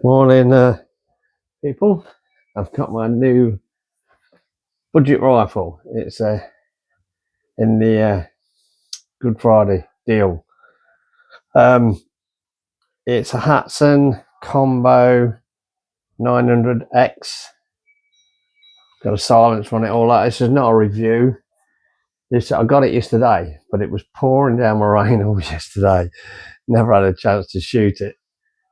Morning, people. I've got my new budget rifle. It's in the Good Friday deal. It's a Hatsan Combo 900X. Got a silencer on it, all that. This is not a review. I got it yesterday, but it was pouring down my rain all yesterday. Never had a chance to shoot it.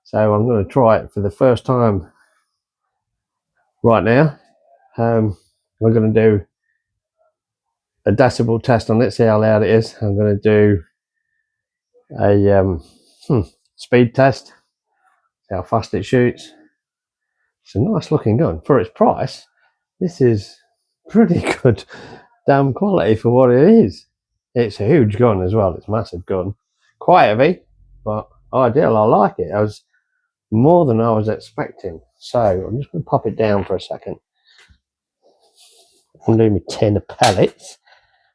So I'm going to try it for the first time right now. We're going to do a decibel test on it, see how loud it is. I'm going to do a speed test, see how fast it shoots. It's a nice looking gun. For its price, this is pretty good damn quality for what it is. It's a huge gun as well. It's a massive gun. Quite heavy, but ideal. I like it. I was more than I was expecting. So I'm just going to pop it down for a second. I'm doing my tin of pellets.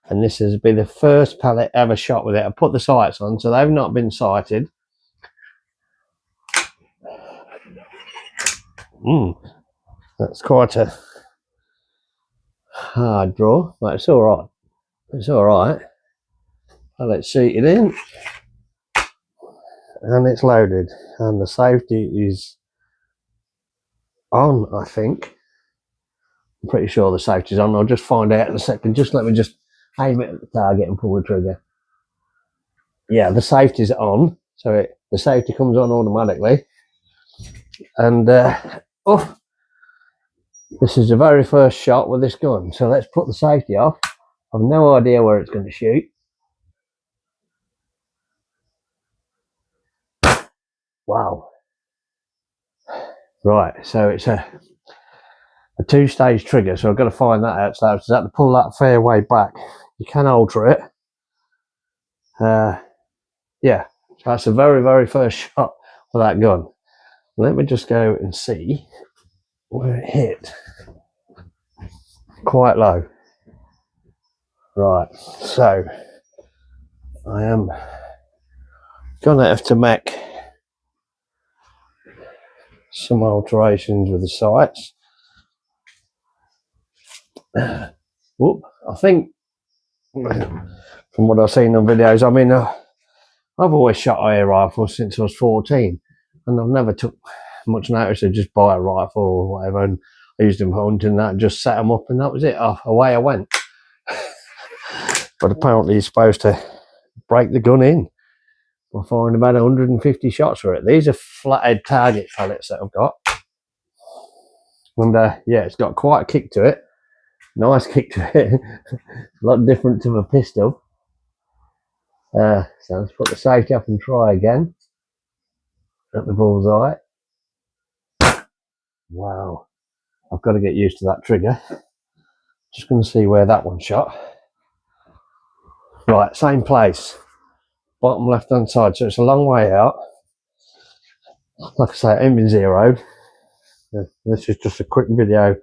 And this has been the first pellet ever shot with it. I put the sights on, so they've not been sighted. That's quite a hard draw, but it's all right. It's all right. Pellet's seated in, and it's loaded, and the safety is on. I think. I'm pretty sure the safety's on. I'll just find out in a second. Just let me just aim it at the target and pull the trigger. Yeah, the safety's on, so the safety comes on automatically. And this is the very first shot with this gun, so let's put the safety off. I've no idea where it's going to shoot. Wow. Right, so it's a two-stage trigger, so I've got to find that out. So I have to pull that fair way back. You can alter it. Yeah, so that's the very, very first shot for that gun. Let me just go and see where it hit. Quite low. Right, so I am gonna have to make some alterations with the sights. Whoop, I think from what I've seen on videos, I mean, I've always shot air rifles since I was 14, and I've never took much notice of just buy a rifle or whatever, and I used them hunting that and just set them up, and that was it. Away I went. But apparently you're supposed to break the gun in by firing about 150 shots for it. These are flathead target pellets that I've got, and yeah, it's got quite a kick to it. Nice kick to it. A lot different to my pistol. So let's put the safety up and try again at the bullseye. Wow, I've got to get used to that trigger. Just going to see where that one shot. Right, same place, bottom left hand side, so it's a long way out. Like I say, it ain't been zeroed. This is just a quick video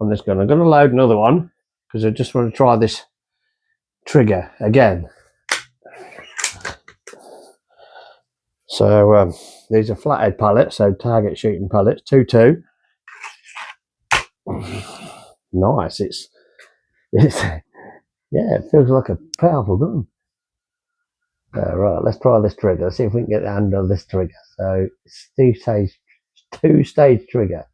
on this gun. I'm going to load another one because I just want to try this trigger again. So these are flathead pellets, so target shooting pellets, 2.2. Nice. It's yeah, it feels like a powerful gun. Right, let's try this trigger. Let's see if we can get the hand on this trigger. So it's two-stage trigger.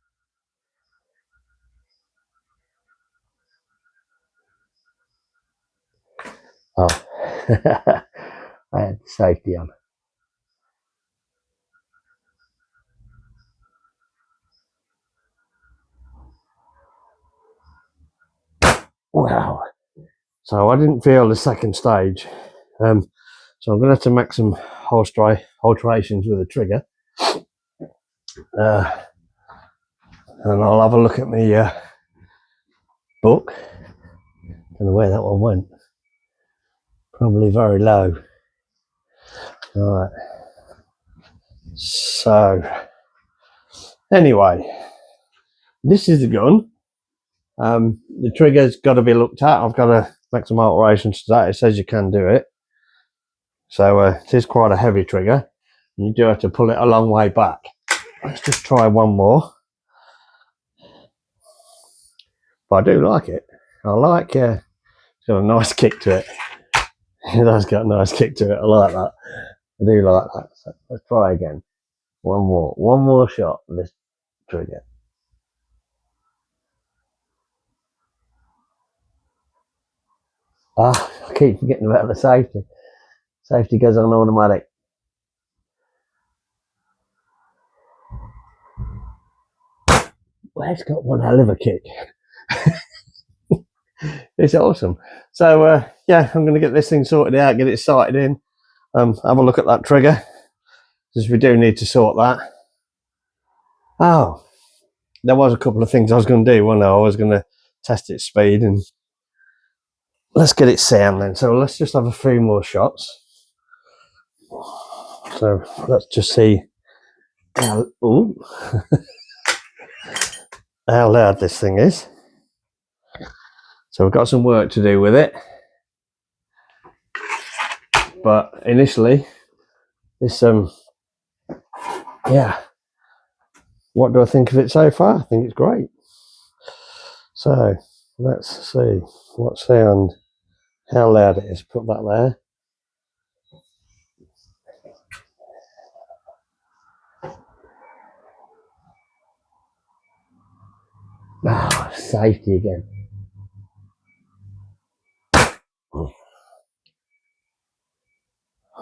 Oh, I had the safety on. Wow. So I didn't feel the second stage. So I'm going to have to make some alterations with the trigger. And I'll have a look at my book. Don't know where that one went. Probably very low. Right. So anyway, this is the gun. The trigger's got to be looked at. I've got to make some alterations to that. It says you can do it. So it is quite a heavy trigger. You do have to pull it a long way back. let's just try one more. But I do like it. I like it's got a nice kick to it. It has got a nice kick to it. I like that. I do like that. So let's try again. One more shot of this trigger. I keep forgetting about the safety. Safety goes on automatic. Well, it's got one hell of a kick. It's awesome. So yeah, I'm going to get this thing sorted out, get it sighted in, have a look at that trigger, because we do need to sort that. Oh, there was a couple of things I was going to do. Well, no, I was going to test its speed, and let's get it sound then. So let's just have a few more shots. So let's just see how, how loud this thing is. So we've got some work to do with it, but initially this yeah, what do I think of it so far? I think it's great. So let's see what sound, how loud it is. Put that there. Ah, safety again.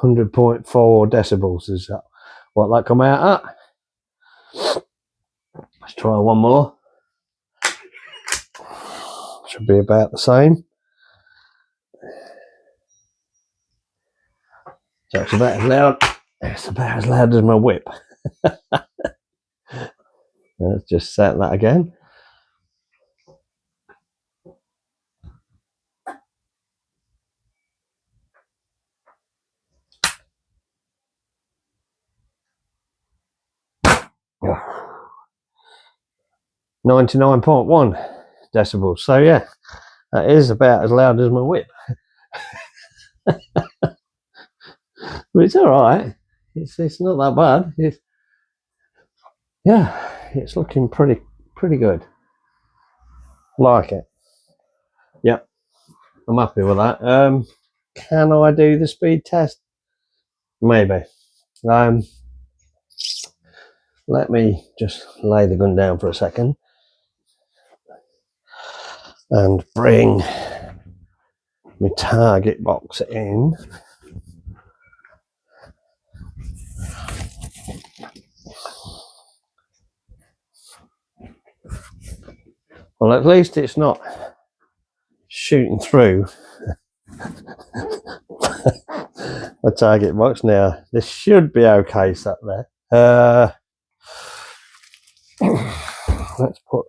100.4 decibels is that what that come out at. Let's try one more. Should be about the same. So it's about as loud. It's about as loud as my whip. Let's just set that again. Oh. 99.1 decibels. So yeah, that is about as loud as my whip. But it's all right. It's not that bad. Yeah, it's looking pretty good. Like it. Yep, I'm happy with that. Can I do the speed test? Maybe. Let me just lay the gun down for a second and bring my target box in. Well, at least it's not shooting through the target box. Now, this should be okay sat there. Let's put,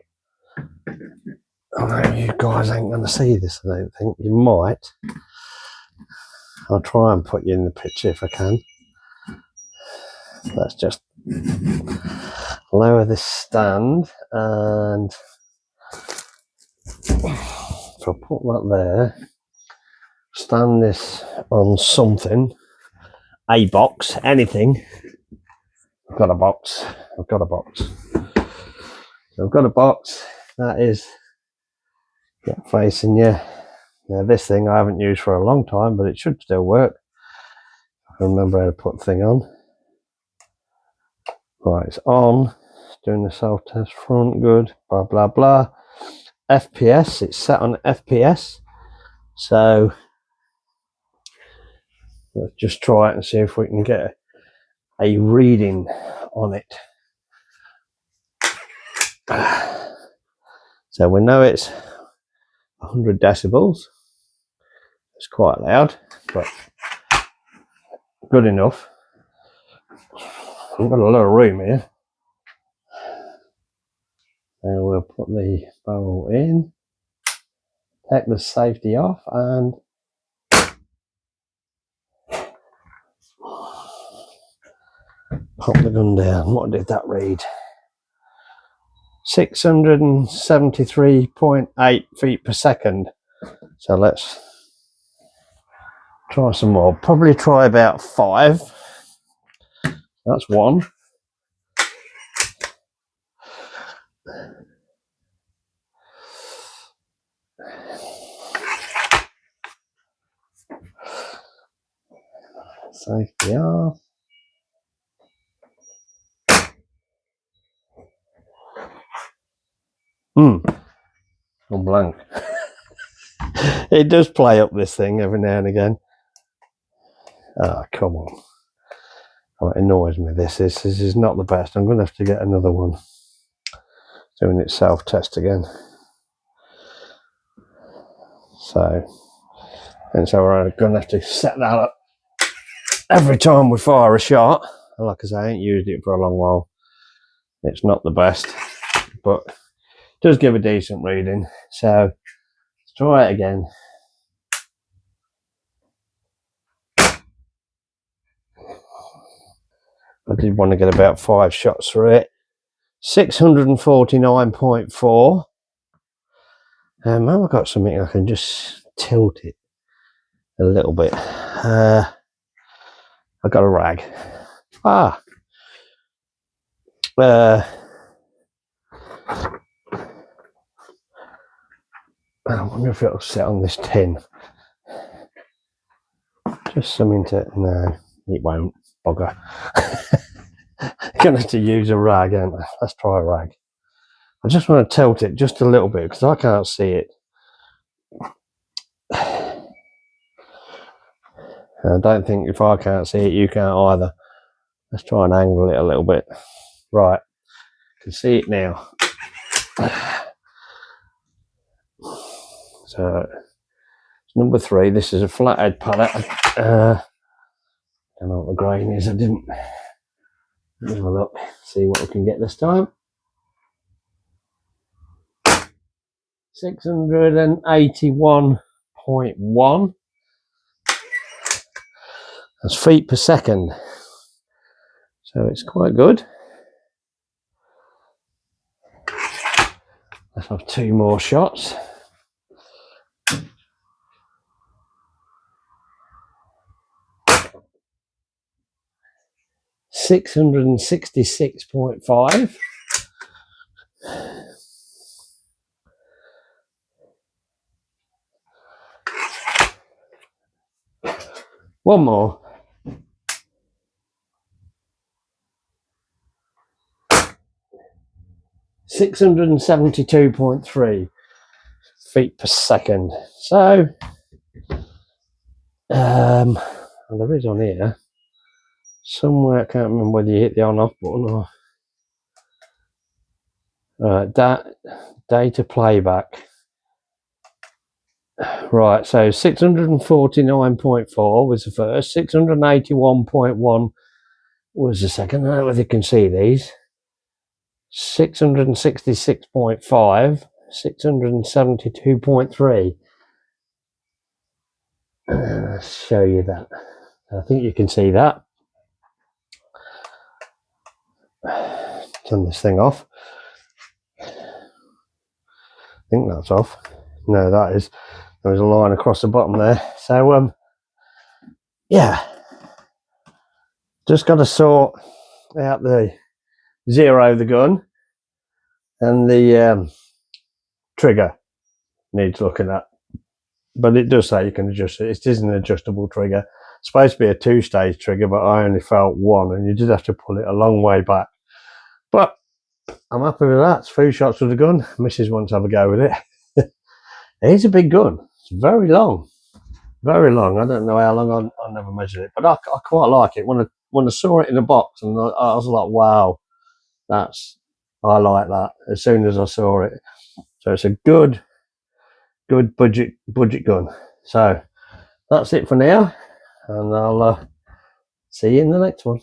oh no, you guys ain't going to see this, I don't think. You might. I'll try and put you in the picture if I can. Let's just lower this stand, and so I'll put that there. Stand this on something, a box, anything. I've got a box. So I've got a box that is facing you. Now this thing I haven't used for a long time, but it should still work. I remember how to put the thing on. Right, it's on. It's doing the self-test front, good, blah, blah, blah. FPS, it's set on FPS. So let's just try it and see if we can get a reading on it. So we know it's 100 decibels. It's quite loud, but good enough. I've got a lot of room here. And we'll put the barrel in, take the safety off, and pop the gun down. What did that read? 673.8 feet per second. So let's try some more. Probably try about 5. That's 1. Safety off. I'm blank. It does play up this thing every now and again. Ah, come on. Oh, it annoys me. This is not the best. I'm going to have to get another one. Doing it self-test again. So we're going to have to set that up every time we fire a shot. Like I say, I ain't used it for a long while. It's not the best, but it does give a decent reading. So let's try it again. I did want to get about 5 shots through it. 649.4. I've got something I can just tilt it a little bit. I got a rag. I wonder if it'll sit on this tin. Just something to... No, it won't. Bugger. Gonna have to use a rag, ain't I? Let's try a rag. I just want to tilt it just a little bit because I can't see it. I don't think if I can't see it, you can't either. Let's try and angle it a little bit. Right, I can see it now. So, number 3, this is a flathead pallet. I don't know what the grain is, I didn't. Let's have a look, see what we can get this time. 681.1. That's feet per second. So it's quite good. Let's have 2 more shots. 666.5. One more. 672.3 feet per second. So, well, there is on here somewhere. I can't remember whether you hit the on-off button or data playback. Right, so 649.4 was the first, 681.1 was the second. I don't know whether you can see these. 666.5, 672.3. Let's show you that. I think you can see that. Turn this thing off. I think that's off. No, that is. There's a line across the bottom there. So, yeah. Just got to sort out the zero of the gun, and the trigger needs looking at. But it does say you can adjust it. It is an adjustable trigger. It's supposed to be a 2-stage trigger, but I only felt 1, and you did have to pull it a long way back. But I'm happy with that. It's 2 shots with the gun. Mrs. wants to have a go with it. It is a big gun. It's very long. Very long. I don't know how long. I never measured it, but I quite like it. When I saw it in the box, and I was like, wow, I like that as soon as I saw it. So it's a good budget gun. So that's it for now, and I'll see you in the next one.